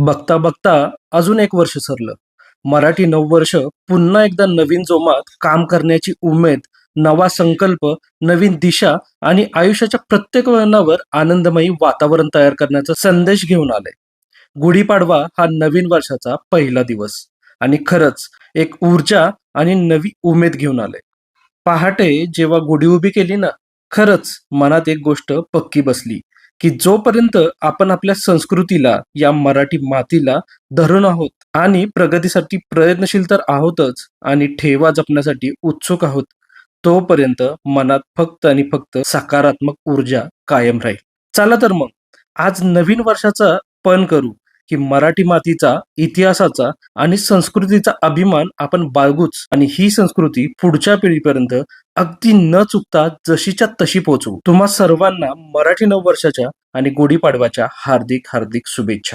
बघता बघता अजून एक वर्ष सरलं. मराठी नववर्ष पुन्हा एकदा नवीन जोमात काम करण्याची उमेद, नवा संकल्प, नवीन दिशा आणि आयुष्याच्या प्रत्येक वळणावर आनंदमयी वातावरण तयार करण्याचा संदेश घेऊन आलंय. गुढीपाडवा हा नवीन वर्षाचा पहिला दिवस आणि खरंच एक ऊर्जा आणि नवी उमेद घेऊन आलंय. पहाटे जेव्हा गुढी उभी केली ना, खरंच मनात एक गोष्ट पक्की बसली, की जोपर्यंत आपण आपल्या संस्कृतीला, या मराठी मातीला धरून आहोत आणि प्रगतीसाठी प्रयत्नशील तर आहोतच आणि ठेवा जपण्यासाठी उत्सुक आहोत, तोपर्यंत मनात फक्त आणि फक्त सकारात्मक ऊर्जा कायम राहील. चला तर मग आज नवीन वर्षाचा पण करू, की मराठी मातीचा, इतिहासाचा आणि संस्कृतीचा अभिमान आपण बाळगूच आणि ही संस्कृती पुढच्या पिढीपर्यंत अगदी न चुकता जशीच्या तशी पोहोचवू. तुम्हा सर्वांना मराठी नववर्षाच्या आणि गुढीपाडव्याच्या हार्दिक हार्दिक शुभेच्छा.